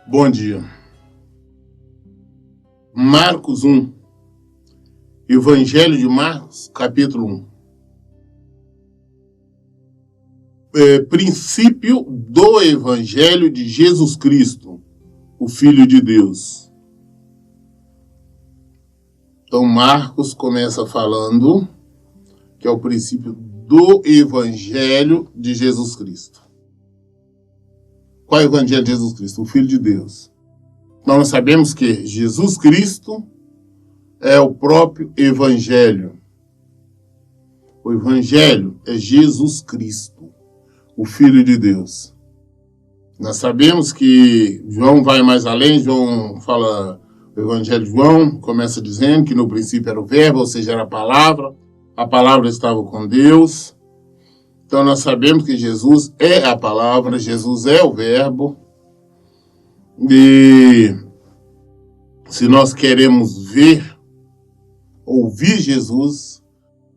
Bom dia. Marcos 1. Evangelho de Marcos, capítulo 1. Princípio do Evangelho de Jesus Cristo, o Filho de Deus. Então, Marcos começa falando que é o princípio do Evangelho de Jesus Cristo. Qual é o Evangelho de Jesus Cristo? O Filho de Deus. Então, nós sabemos que Jesus Cristo é o próprio Evangelho. O Evangelho é Jesus Cristo, o Filho de Deus. Nós sabemos que João vai mais além. João fala, o Evangelho de João começa dizendo que no princípio era o verbo, ou seja, era a palavra estava com Deus. Então nós sabemos que Jesus é a palavra, Jesus é o verbo. E se nós queremos ouvir Jesus,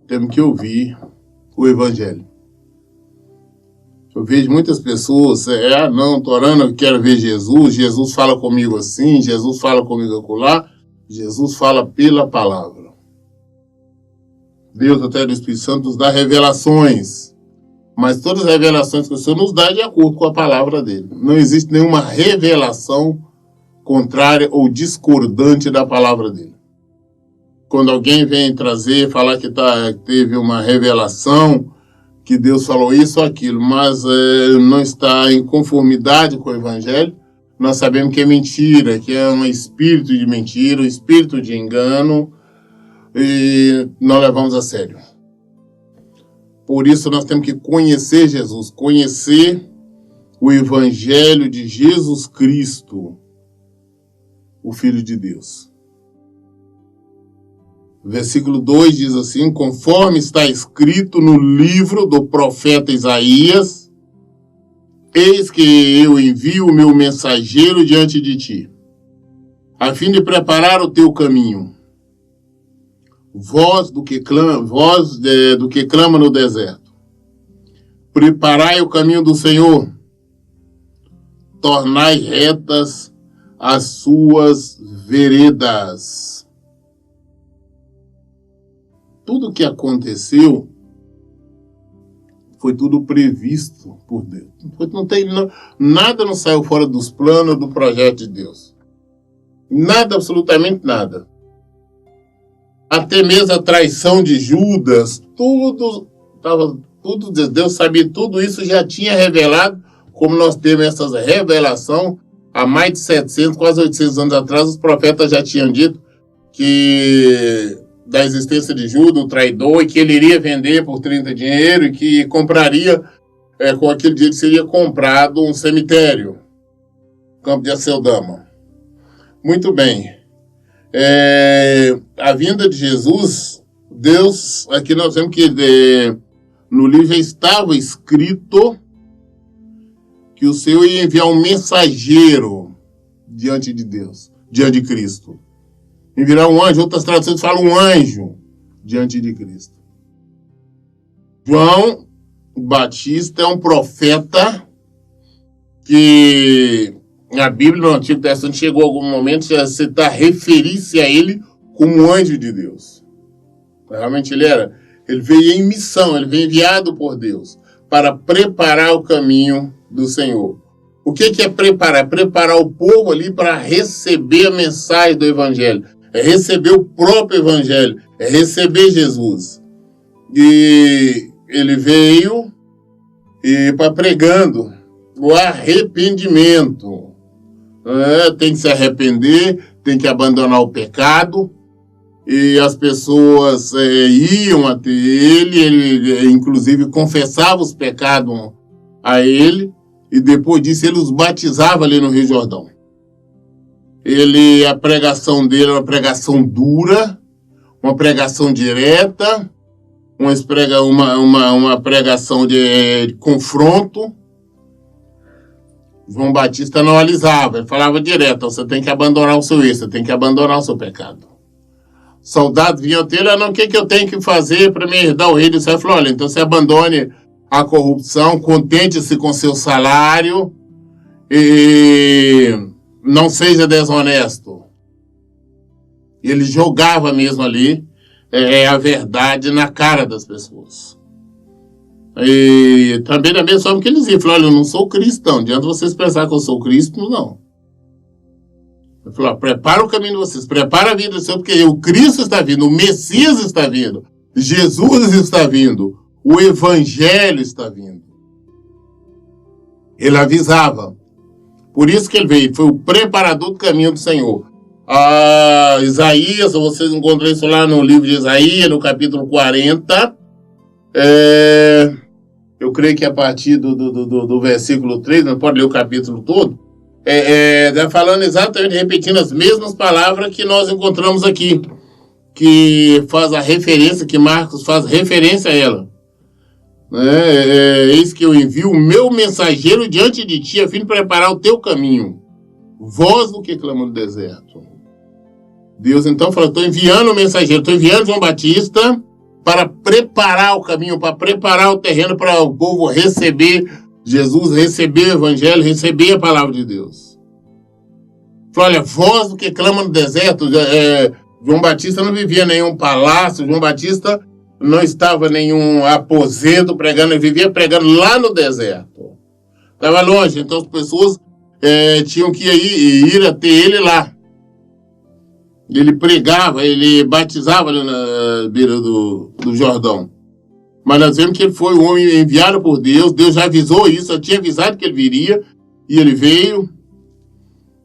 temos que ouvir o Evangelho. Eu vejo muitas pessoas, não, estou orando, eu quero ver Jesus, Jesus fala comigo assim, Jesus fala comigo acolá, Jesus fala pela palavra. Deus, através do Espírito Santo, nos dá revelações, mas todas as revelações que o Senhor nos dá é de acordo com a palavra dele. Não existe nenhuma revelação contrária ou discordante da palavra dele. Quando alguém vem falar que teve uma revelação, que Deus falou isso ou aquilo, mas não está em conformidade com o Evangelho, nós sabemos que é mentira, que é um espírito de mentira, um espírito de engano, e não levamos a sério. Por isso nós temos que conhecer Jesus, conhecer o Evangelho de Jesus Cristo, o Filho de Deus. Versículo 2 diz assim: conforme está escrito no livro do profeta Isaías, eis que eu envio o meu mensageiro diante de ti, a fim de preparar o teu caminho. Voz do que clama no deserto. Preparai o caminho do Senhor, tornai retas as suas veredas. Tudo que aconteceu foi tudo previsto por Deus. Nada não saiu fora dos planos do projeto de Deus. Nada, absolutamente nada. Até mesmo a traição de Judas, Deus sabia, tudo isso já tinha revelado, como nós temos essa revelação há mais de 700, quase 800 anos atrás, os profetas já tinham dito que da existência de Judas, o traidor, e que ele iria vender por 30 dinheiro e que compraria, com aquele dia que seria comprado um cemitério, Campo de Aceldama. Muito bem. A vinda de Jesus, Deus, aqui nós vemos que no livro já estava escrito que o Senhor ia enviar um mensageiro diante de Deus, diante de Cristo. Enviará um anjo, outras traduções falam um anjo diante de Cristo. João Batista é um profeta que a Bíblia, no Antigo Testamento, chegou a algum momento a referir-se a ele como anjo de Deus. Realmente ele veio em missão, ele veio enviado por Deus para preparar o caminho do Senhor. O que é preparar? Preparar o povo ali para receber a mensagem do Evangelho. É receber o próprio Evangelho, é receber Jesus. E ele veio para pregando o arrependimento. Tem que se arrepender, tem que abandonar o pecado. E as pessoas iam até ele inclusive confessava os pecados a ele, e depois disso ele os batizava ali no Rio Jordão. A pregação dele é uma pregação dura, uma pregação direta, uma pregação de confronto. João Batista não alisava, ele falava direto: você tem que abandonar o seu erro, você tem que abandonar o seu pecado. Soldados vinham até ele: o que eu tenho que fazer para me herdar o reino do céu? Ele falou: olha, então você abandone a corrupção, contente-se com seu salário e não seja desonesto. Ele jogava mesmo ali a verdade na cara das pessoas. E também da mesma forma que ele dizia, falou, olha, eu não sou cristão, não adianta vocês pensar que eu sou Cristo, não. Ele falou, prepara o caminho de vocês, prepara a vida do Senhor, porque o Cristo está vindo, o Messias está vindo, Jesus está vindo, o Evangelho está vindo. Ele avisava. Por isso que ele veio, foi o preparador do caminho do Senhor. Isaías, vocês encontram isso lá no livro de Isaías, no capítulo 40. Eu creio que a partir do versículo 3, não pode ler o capítulo todo, falando exatamente, repetindo as mesmas palavras que nós encontramos aqui, que faz a referência, que Marcos faz referência a ela. Eis que eu envio o meu mensageiro diante de ti, a fim de preparar o teu caminho. Voz do que clama no deserto. Deus então falou, estou enviando o mensageiro, estou enviando João Batista para preparar o caminho, para preparar o terreno para o povo receber Jesus, receber o Evangelho, receber a palavra de Deus. Falou, olha, voz do que clama no deserto. João Batista não vivia em nenhum palácio, João Batista não estava em nenhum aposento pregando, ele vivia pregando lá no deserto. Estava longe, então as pessoas tinham que ir até ele lá. Ele pregava, ele batizava ali na beira do Jordão. Mas nós vemos que ele foi um homem enviado por Deus, Deus já avisou isso, já tinha avisado que ele viria, e ele veio.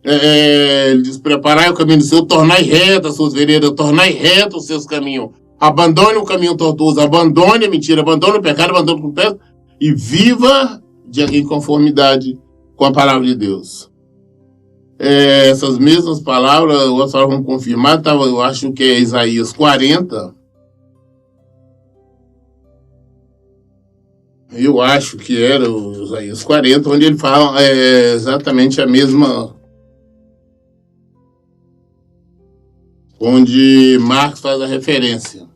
Ele diz, preparai o caminho do Senhor, tornai retas as suas veredas, tornai retos os seus caminhos. Abandone o caminho tortuoso, abandone a mentira, abandone o pecado, abandone o pecado, e viva em conformidade com a palavra de Deus. Essas mesmas palavras, outras palavras vão confirmar, eu acho que é Isaías 40. Eu acho que era o Isaías 40, onde ele fala exatamente a mesma. Onde Marcos faz a referência.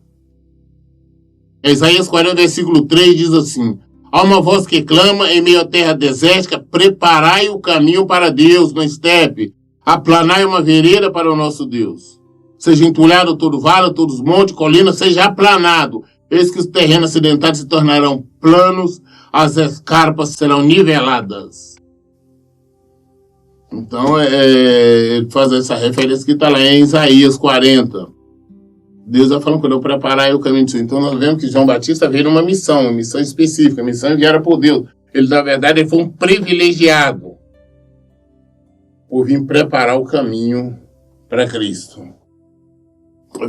Isaías 40, versículo 3 diz assim: há uma voz que clama em meio à terra desértica, preparai o caminho para Deus no estepe, aplanai uma vereda para o nosso Deus. Seja entulhado todo vale, todos os montes, colinas, seja aplanado. Eis que os terrenos acidentados se tornarão planos, as escarpas serão niveladas. Então, ele faz essa referência que está lá em Isaías 40. Deus vai falando, quando eu preparar o caminho do Senhor. Então, nós vemos que João Batista veio numa missão específica, uma missão enviada por Deus. Ele, na verdade, ele foi um privilegiado por vir preparar o caminho para Cristo.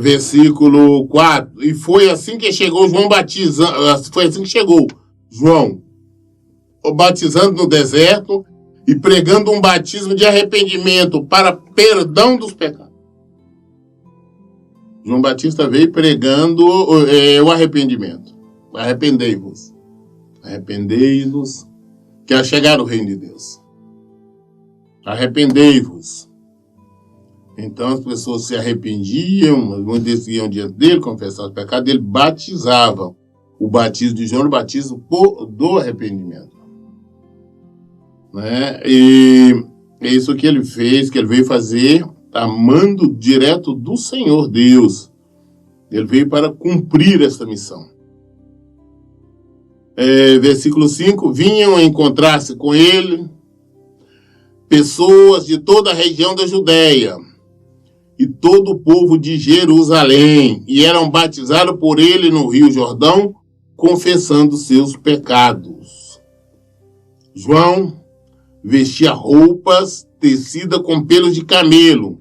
Versículo 4. E foi assim que chegou João batizando, foi assim que chegou João, batizando no deserto e pregando um batismo de arrependimento para perdão dos pecados. João Batista veio pregando o arrependimento. Arrependei-vos. Arrependei-vos, que é chegar o reino de Deus. Arrependei-vos. Então as pessoas se arrependiam, muitos iam diante dele, confessavam os pecados dele, batizavam. O batismo de João, o batismo do arrependimento. E é isso que ele fez, que ele veio fazer, amando direto do Senhor Deus. Ele veio para cumprir esta missão. Versículo 5, vinham encontrar-se com ele pessoas de toda a região da Judéia e todo o povo de Jerusalém, e eram batizados por ele no Rio Jordão, confessando seus pecados. João vestia roupas tecidas com pelos de camelo,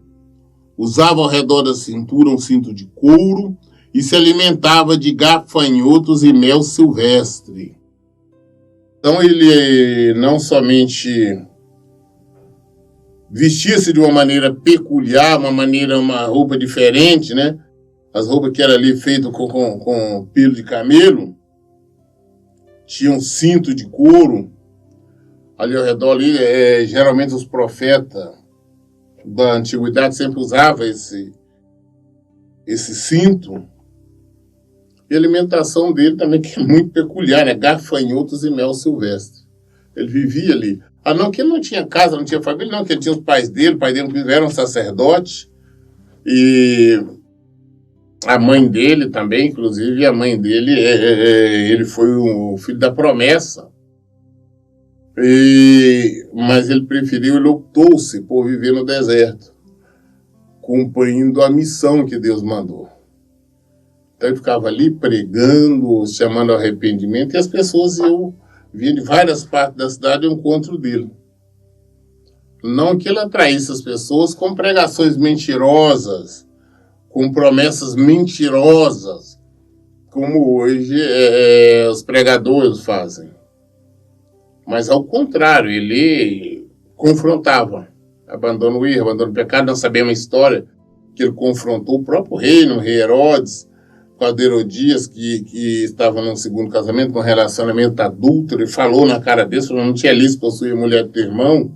usava ao redor da cintura um cinto de couro e se alimentava de gafanhotos e mel silvestre. Então ele não somente vestia-se de uma maneira peculiar, uma roupa diferente, né? As roupas que eram ali feitas com pelo de camelo, tinha um cinto de couro. Ali ao redor, ali, geralmente os profetas da antiguidade sempre usavam esse cinto. E a alimentação dele também, que é muito peculiar, né? Gafanhotos e mel silvestre. Ele vivia ali. Ah, não, que ele não tinha casa, não tinha família, não, que ele tinha os pais dele, o pai dele era um sacerdote. E a mãe dele também, inclusive, a mãe dele, ele foi o filho da promessa. Mas ele preferiu, ele optou-se por viver no deserto, cumprindo a missão que Deus mandou. Então ele ficava ali pregando, chamando ao arrependimento, e as pessoas vinham de várias partes da cidade ao encontro dele. Não que ele atraísse as pessoas com pregações mentirosas, com promessas mentirosas, como hoje os pregadores fazem. Mas, ao contrário, ele confrontava. Abandona o erro, abandona o pecado. Nós sabemos a história que ele confrontou o próprio rei Herodes, com a Herodias, que estava num segundo casamento, com um relacionamento adúltero, e falou na cara dele, não tinha lícito possuir a mulher do teu irmão.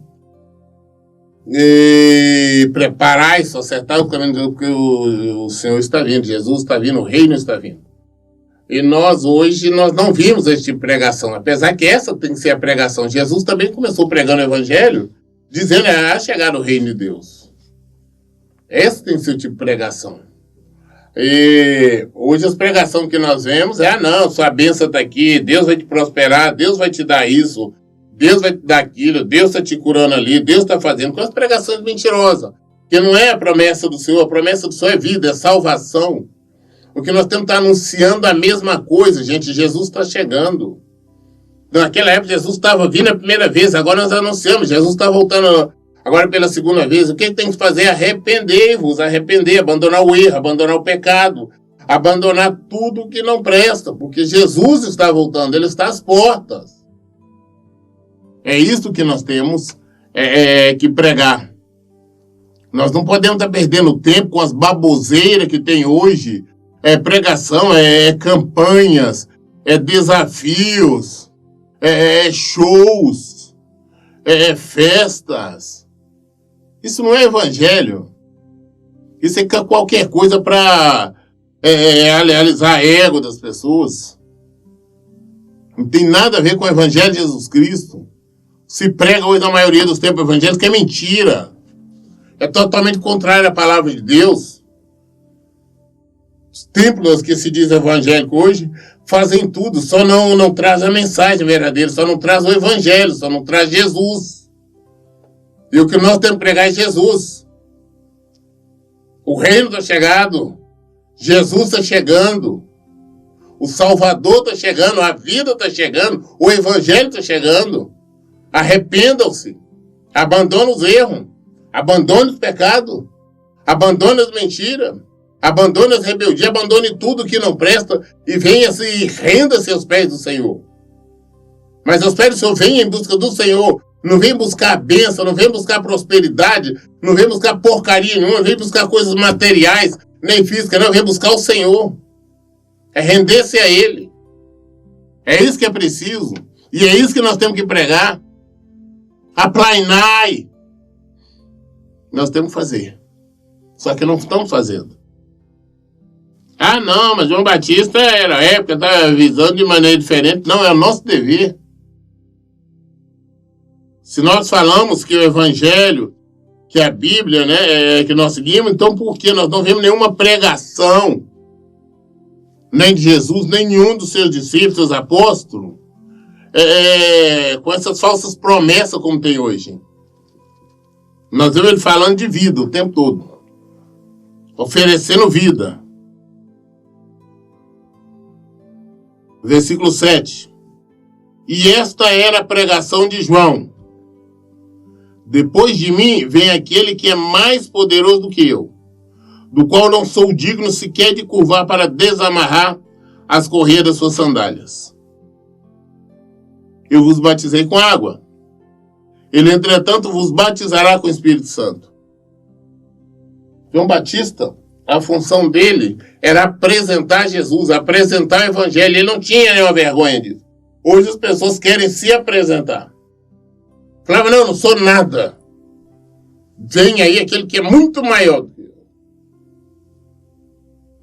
E preparai, acertar o caminho, porque o Senhor está vindo, Jesus está vindo, o reino está vindo. E nós hoje não vimos esse tipo de pregação, apesar que essa tem que ser a pregação. Jesus também começou pregando o evangelho, dizendo a chegar o reino de Deus. Essa tem que ser o tipo de pregação. E hoje as pregações que nós vemos não, sua bênção está aqui, Deus vai te prosperar, Deus vai te dar isso, Deus vai te dar aquilo, Deus está te curando ali, Deus está fazendo, com as pregações mentirosas, que não é a promessa do Senhor, a promessa do Senhor é vida, é salvação. O que nós temos que estar anunciando a mesma coisa, gente, Jesus está chegando. Naquela época Jesus estava vindo a primeira vez, agora nós anunciamos, Jesus está voltando agora pela segunda vez. O que tem que fazer? Arrependei-vos, arrepender, abandonar o erro, abandonar o pecado, abandonar tudo que não presta, porque Jesus está voltando, Ele está às portas. É isso que nós temos que pregar. Nós não podemos estar perdendo tempo com as baboseiras que tem hoje. Pregação, campanhas, desafios, shows, festas. Isso não é evangelho. Isso é qualquer coisa para realizar ego das pessoas. Não tem nada a ver com o evangelho de Jesus Cristo. Se prega hoje na maioria dos tempos evangélicos que é mentira. É totalmente contrário à palavra de Deus. Os templos que se diz evangélico hoje fazem tudo, só não traz a mensagem verdadeira, só não traz o evangelho, só não traz Jesus. E o que nós temos que pregar é Jesus. O reino está chegado, Jesus está chegando, o Salvador está chegando, a vida está chegando, o evangelho está chegando. Arrependam-se, abandonem os erros, abandonem os pecados, abandonem as mentiras, abandone as rebeldias, abandone tudo que não presta e venha-se e renda-se aos pés do Senhor. Mas aos pés do Senhor, venha em busca do Senhor. Não vem buscar a bênção, não vem buscar prosperidade, não vem buscar porcaria nenhuma, não vem buscar coisas materiais, nem físicas, não, vem buscar o Senhor. É render-se a Ele. É isso que é preciso. E é isso que nós temos que pregar. Aplainai. Nós temos que fazer. Só que não estamos fazendo. Ah, não, mas João Batista era época, estava visando de maneira diferente. Não, é o nosso dever. Se nós falamos que o Evangelho, que a Bíblia, né, que nós seguimos, então por que nós não vemos nenhuma pregação, nem de Jesus, nem nenhum dos seus discípulos, seus apóstolos, com essas falsas promessas como tem hoje? Nós vemos ele falando de vida o tempo todo, oferecendo vida. Versículo 7. E esta era a pregação de João. Depois de mim vem aquele que é mais poderoso do que eu, do qual não sou digno sequer de curvar para desamarrar as correias das suas sandálias. Eu vos batizei com água. Ele, entretanto, vos batizará com o Espírito Santo. João Batista, a função dele era apresentar Jesus, apresentar o Evangelho. Ele não tinha nenhuma vergonha disso. Hoje as pessoas querem se apresentar. Falava, não sou nada. Vem aí aquele que é muito maior do que eu.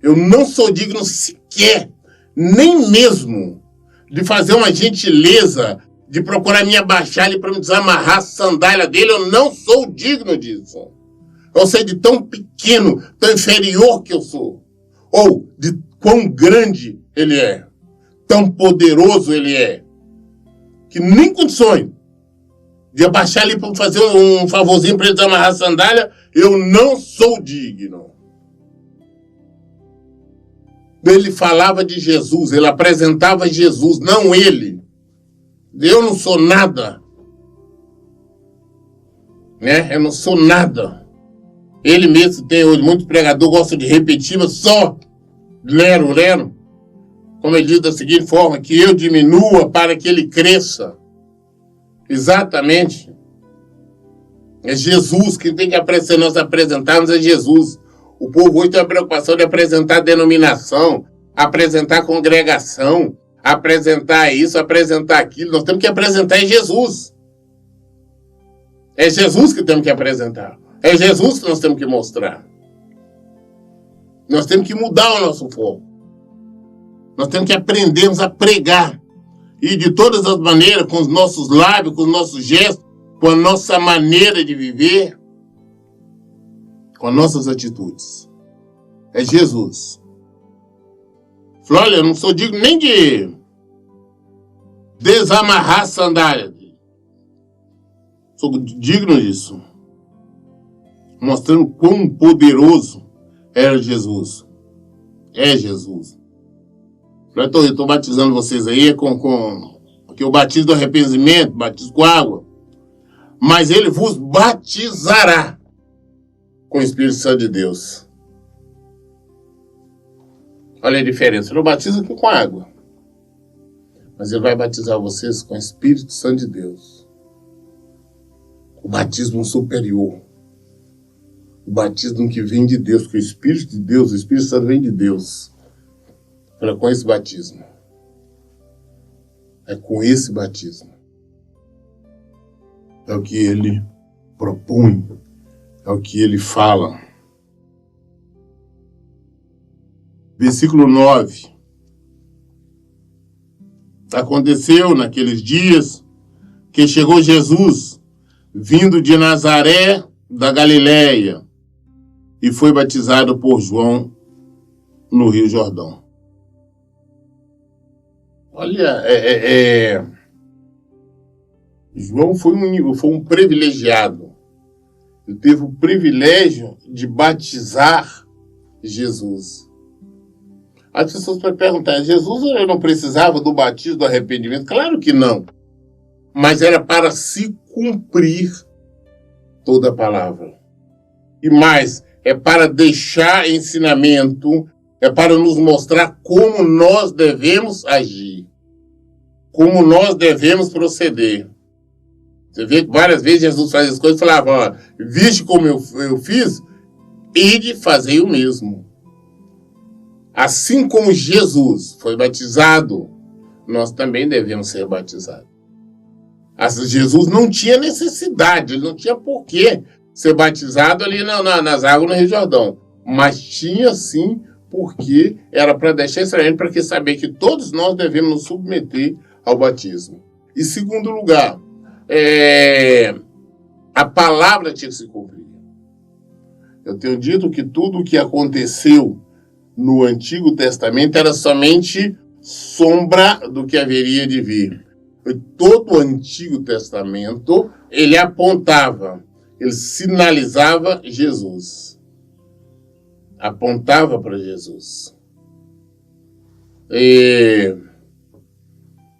Eu não sou digno sequer, nem mesmo, de fazer uma gentileza de procurar me abaixar ali para me desamarrar a sandália dele. Eu não sou digno disso. Eu sei de tão pequeno, tão inferior que eu sou. Ou de quão grande ele é. Tão poderoso ele é. Que nem condições de abaixar ali para fazer um favorzinho para ele desamarrar a sandália, eu não sou digno. Ele falava de Jesus, ele apresentava Jesus, não ele. Eu não sou nada. Né? Eu não sou nada. Ele mesmo tem hoje, muitos pregadores gostam de repetir, mas só lero. Como ele diz da seguinte forma, que eu diminua para que ele cresça. Exatamente. É Jesus que tem que aparecer, nós apresentarmos a Jesus. O povo hoje tem a preocupação de apresentar denominação, apresentar congregação, apresentar isso, apresentar aquilo. Nós temos que apresentar Jesus. É Jesus que temos que apresentar. É Jesus que nós temos que mostrar. Nós temos que mudar o nosso foco. Nós temos que aprendermos a pregar. E de todas as maneiras, com os nossos lábios, com os nossos gestos, com a nossa maneira de viver, com as nossas atitudes. É Jesus. Falou, olha, eu não sou digno nem de desamarrar a sandália. Sou digno disso. Mostrando quão poderoso era Jesus. É Jesus. Eu estou batizando vocês aí porque o batismo do arrependimento, batismo com água. Mas ele vos batizará com o Espírito Santo de Deus. Olha a diferença. Ele não batiza aqui com água. Mas ele vai batizar vocês com o Espírito Santo de Deus. O batismo superior. O batismo que vem de Deus, que o Espírito de Deus, o Espírito Santo vem de Deus. Olha, com esse batismo. É com esse batismo. É o que ele propõe. É o que ele fala. Versículo 9. Aconteceu naqueles dias que chegou Jesus, vindo de Nazaré da Galileia, e foi batizado por João no Rio Jordão. Olha, João foi um privilegiado. Ele teve o privilégio de batizar Jesus. As pessoas podem perguntar, Jesus não precisava do batismo do arrependimento? Claro que não. Mas era para se cumprir toda a palavra. E mais, é para deixar ensinamento, é para nos mostrar como nós devemos agir, como nós devemos proceder. Você vê que várias vezes Jesus faz as coisas e falava, ó, viste como eu fiz, ide fazer o mesmo. Assim como Jesus foi batizado, nós também devemos ser batizados. Jesus não tinha necessidade, ele não tinha porquê ser batizado ali nas águas no Rio Jordão. Mas tinha sim porque era para deixar ensinamento, para que saber que todos nós devemos nos submeter ao batismo. E segundo lugar, a palavra tinha que se cumprir. Eu tenho dito que tudo o que aconteceu no Antigo Testamento era somente sombra do que haveria de vir. Todo o Antigo Testamento, ele apontava, ele sinalizava Jesus. Apontava para Jesus. E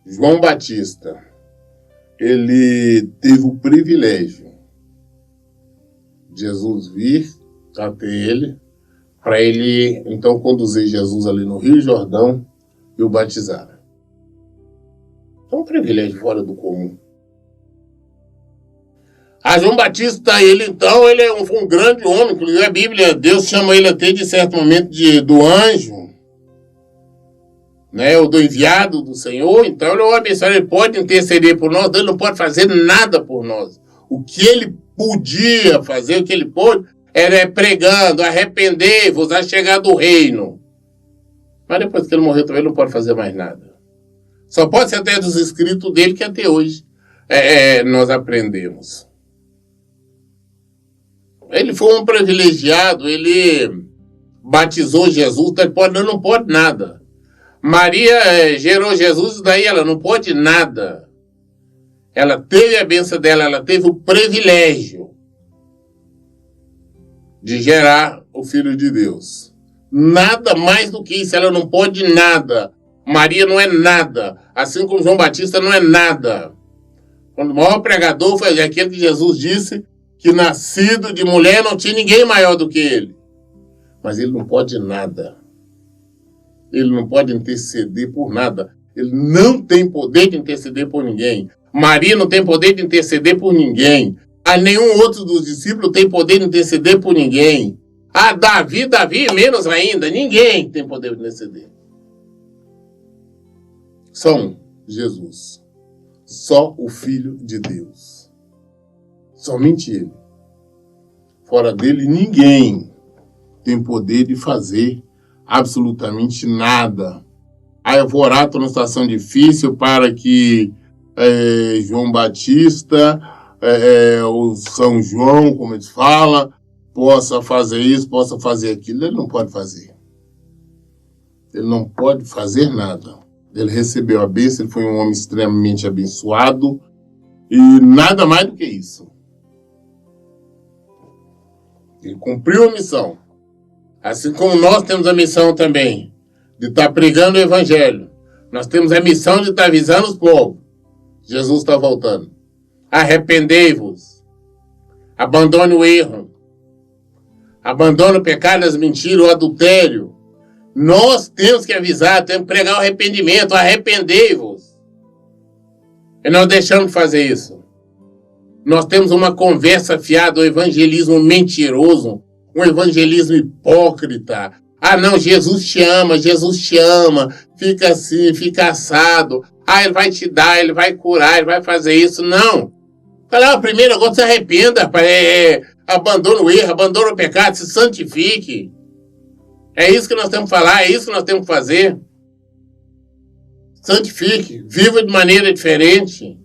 João Batista, ele teve o privilégio de Jesus vir até ele, para ele, então, conduzir Jesus ali no Rio Jordão e o batizar. É um privilégio fora do comum. João Batista, ele foi um grande homem, inclusive a Bíblia, Deus chama ele até de certo momento do anjo, né, ou do enviado do Senhor. Então ele é uma pessoa, ele pode interceder por nós, ele não pode fazer nada por nós. O que ele podia fazer, o que ele pôde, era pregando, arrependei-vos, a chegar do reino. Mas depois que ele morreu também, ele não pode fazer mais nada. Só pode ser até dos escritos dele que até hoje nós aprendemos. Ele foi um privilegiado, ele batizou Jesus, não pode nada. Maria gerou Jesus, daí ela não pode nada. Ela teve a bênção dela, ela teve o privilégio de gerar o Filho de Deus. Nada mais do que isso, ela não pode nada. Maria não é nada, assim como João Batista não é nada. O maior pregador foi aquele que Jesus disse que nascido de mulher não tinha ninguém maior do que ele. Mas ele não pode nada. Ele não pode interceder por nada. Ele não tem poder de interceder por ninguém. Maria não tem poder de interceder por ninguém. Nenhum outro dos discípulos tem poder de interceder por ninguém. Davi menos ainda. Ninguém tem poder de interceder. Só Jesus. Só o Filho de Deus. Somente ele. Fora dele, ninguém tem poder de fazer absolutamente nada. Eu vou orar, estou numa situação difícil para que João Batista, o São João, como eles falam, possa fazer isso, possa fazer aquilo. Ele não pode fazer. Ele não pode fazer nada. Ele recebeu a bênção, ele foi um homem extremamente abençoado e nada mais do que isso. Ele cumpriu a missão. Assim como nós temos a missão também de estar pregando o evangelho. Nós temos a missão de estar avisando os povos. Jesus está voltando. Arrependei-vos. Abandone o erro. Abandone o pecado, as mentiras, o adultério. Nós temos que avisar, temos que pregar o arrependimento. Arrependei-vos. E nós deixamos de fazer isso. Nós temos uma conversa fiada, um evangelismo mentiroso, um evangelismo hipócrita. Não, Jesus te ama, fica assim, fica assado. Ele vai te dar, ele vai curar, ele vai fazer isso. Não. Fala, primeiro agora se arrependa, abandona o erro, abandona o pecado, se santifique. É isso que nós temos que falar, é isso que nós temos que fazer. Santifique, viva de maneira diferente.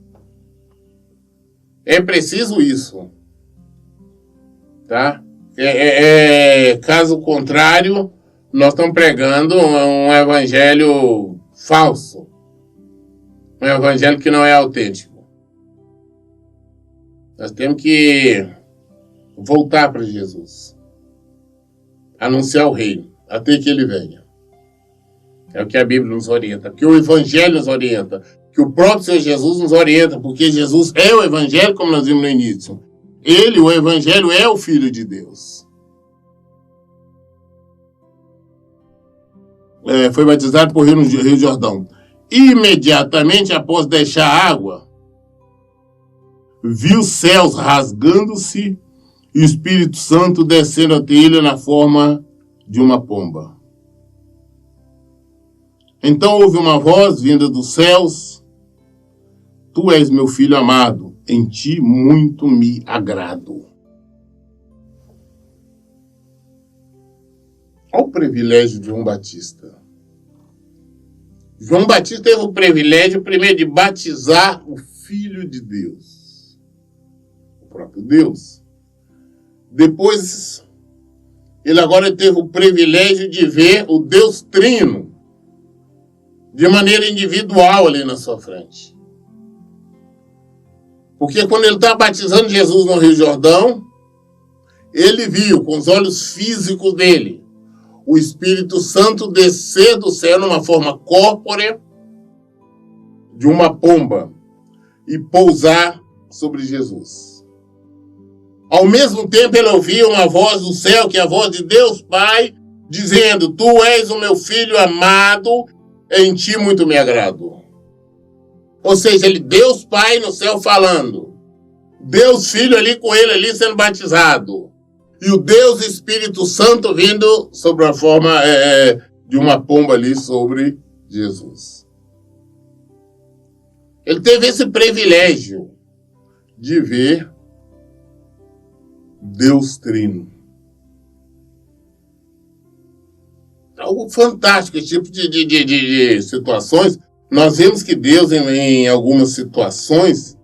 É preciso isso. Tá? Caso contrário, nós estamos pregando um evangelho falso. Um evangelho que não é autêntico. Nós temos que voltar para Jesus. Anunciar o reino, até que ele venha. É o que a Bíblia nos orienta, que o evangelho nos orienta, que o próprio Senhor Jesus nos orienta, porque Jesus é o evangelho, como nós vimos no início. Ele, o evangelho, é o Filho de Deus. Foi batizado por Rio Jordão. Imediatamente após deixar a água, viu os céus rasgando-se e o Espírito Santo descendo até ele na forma de uma pomba. Então houve uma voz vinda dos céus: Tu és meu filho amado, em ti muito me agrado. Olha o privilégio de João Batista. João Batista teve o privilégio, primeiro, de batizar o Filho de Deus, o próprio Deus. Depois, ele agora teve o privilégio de ver o Deus Trino de maneira individual ali na sua frente. Porque quando ele estava batizando Jesus no Rio Jordão, ele viu com os olhos físicos dele o Espírito Santo descer do céu numa forma corpórea de uma pomba e pousar sobre Jesus. Ao mesmo tempo ele ouvia uma voz do céu, que é a voz de Deus Pai, dizendo: Tu és o meu filho amado, em ti muito me agrado. Ou seja, ele, Deus Pai no céu falando, Deus Filho ali com ele ali sendo batizado, e o Deus Espírito Santo vindo sobre a forma de uma pomba ali sobre Jesus. Ele teve esse privilégio de ver Deus Trino. Algo fantástico, esse tipo de situações Nós vemos que Deus, em algumas situações,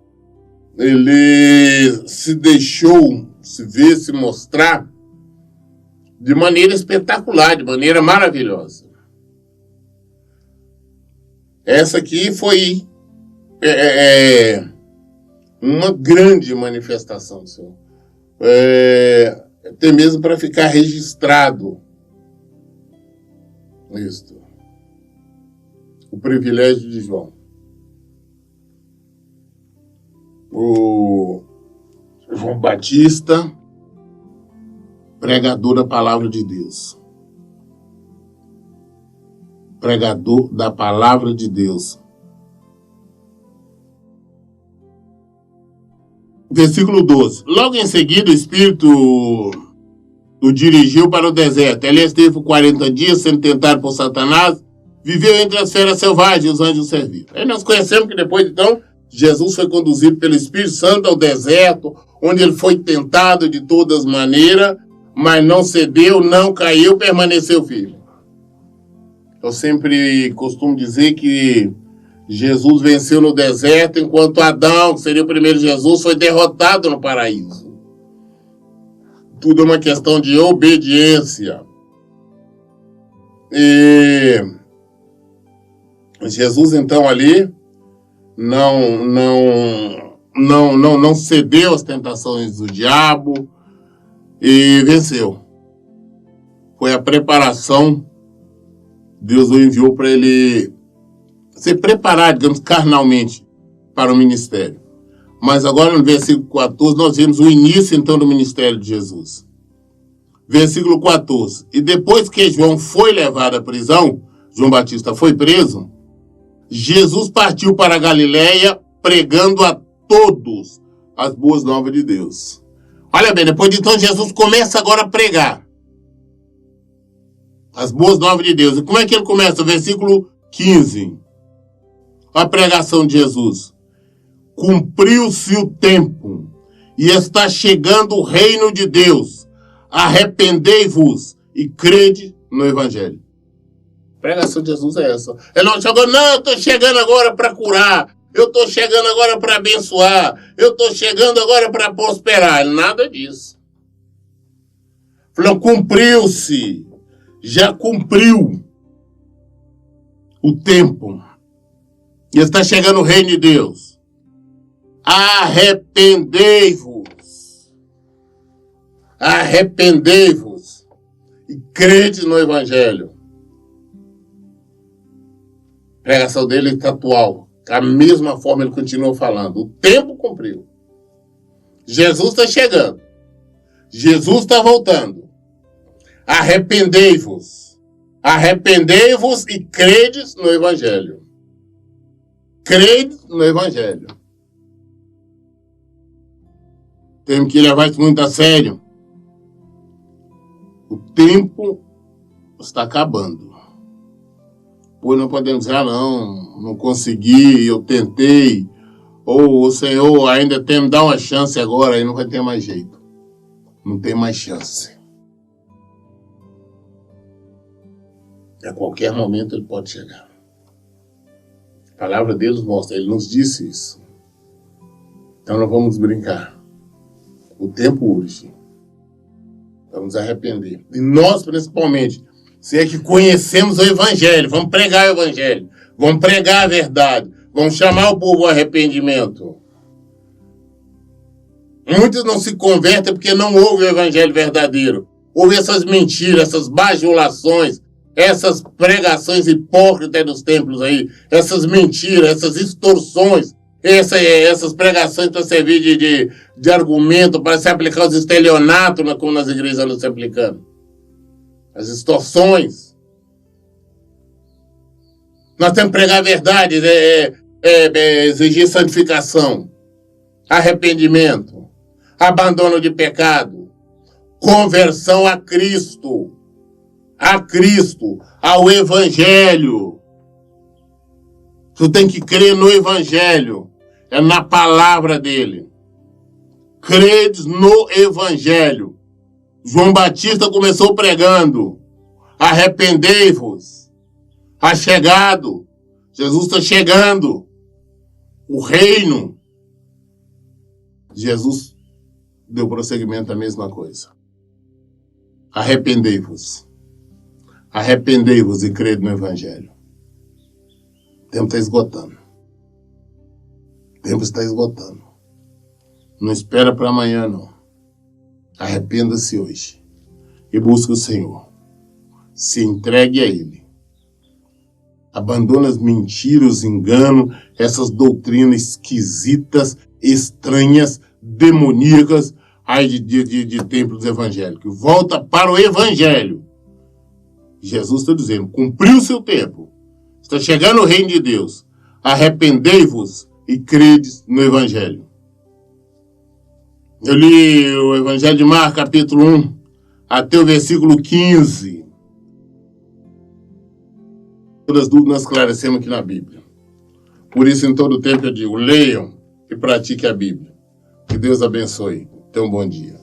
ele se deixou se ver, se mostrar de maneira espetacular, de maneira maravilhosa. Essa aqui foi uma grande manifestação do Senhor. Até mesmo para ficar registrado isto. O privilégio de João. O João Batista, pregador da palavra de Deus. Pregador da palavra de Deus. Versículo 12. Logo em seguida, o Espírito o dirigiu para o deserto. Ele esteve por 40 dias, sendo tentado por Satanás, viveu entre as feras selvagens e os anjos serviram. Aí nós conhecemos que depois, então, Jesus foi conduzido pelo Espírito Santo ao deserto, onde ele foi tentado de todas maneiras, mas não cedeu, não caiu, permaneceu firme. Eu sempre costumo dizer que Jesus venceu no deserto, enquanto Adão, que seria o primeiro Jesus, foi derrotado no paraíso. Tudo é uma questão de obediência. E Jesus, então, ali não cedeu às tentações do diabo e venceu. Foi a preparação. Deus o enviou para ele ser preparado, digamos, carnalmente para o ministério. Mas agora no versículo 14 nós vemos o início então do ministério de Jesus. Versículo 14. E depois que João foi levado à prisão, João Batista foi preso, Jesus partiu para a Galileia pregando a todos as boas novas de Deus. Olha bem, depois de então Jesus começa agora a pregar as boas novas de Deus. E como é que ele começa? Versículo 15. A pregação de Jesus. Cumpriu-se o tempo e está chegando o reino de Deus. Arrependei-vos e crede no Evangelho. A pregação de Jesus é essa. Ele não chegou, não, eu estou chegando agora para curar. Eu estou chegando agora para abençoar. Eu estou chegando agora para prosperar. Nada disso. Falou, cumpriu-se. Já cumpriu o tempo. E está chegando o reino de Deus. Arrependei-vos. Arrependei-vos. E crede no Evangelho. A pregação dele está atual. Da mesma forma ele continua falando. O tempo cumpriu. Jesus está chegando. Jesus está voltando. Arrependei-vos. Arrependei-vos e credes no Evangelho. Crede no Evangelho. Temos que levar isso muito a sério. O tempo está acabando. Pois não podemos dizer, não consegui, eu tentei. Ou o Senhor ainda tem me dá uma chance agora, aí não vai ter mais jeito. Não tem mais chance. A qualquer momento ele pode chegar. A palavra de Deus mostra, ele nos disse isso. Então não vamos brincar. O tempo urge. Vamos arrepender. E nós, principalmente, se é que conhecemos o Evangelho, vamos pregar o Evangelho, vamos pregar a verdade, vamos chamar o povo ao arrependimento. Muitos não se convertem porque não ouvem o Evangelho verdadeiro. Ouvem essas mentiras, essas bajulações, essas pregações hipócritas dos templos aí, essas mentiras, essas extorsões, essas pregações para servir de argumento, para se aplicar os estelionatos, como nas igrejas estão se aplicando. As extorsões. Nós temos que pregar a verdade, exigir santificação, arrependimento, abandono de pecado, conversão a Cristo, ao Evangelho. Tu tem que crer no Evangelho, é na palavra dele. Credes no Evangelho. João Batista começou pregando, arrependei-vos, chegado Jesus está chegando. O reino. Jesus deu prosseguimento à mesma coisa. Arrependei-vos. Arrependei-vos e crede no Evangelho. O tempo está esgotando. O tempo está esgotando. Não espera para amanhã, não. Arrependa-se hoje. E busque o Senhor. Se entregue a Ele. Abandona as mentiras, os enganos, essas doutrinas esquisitas, estranhas, demoníacas, de templos evangélicos. Volta para o Evangelho. Jesus está dizendo, cumpriu o seu tempo. Está chegando o reino de Deus. Arrependei-vos e credes no Evangelho. Eu li o Evangelho de Marcos, capítulo 1, até o versículo 15. Todas as dúvidas nós esclarecemos aqui na Bíblia. Por isso, em todo tempo eu digo, leiam e pratiquem a Bíblia. Que Deus abençoe. Tenha um bom dia.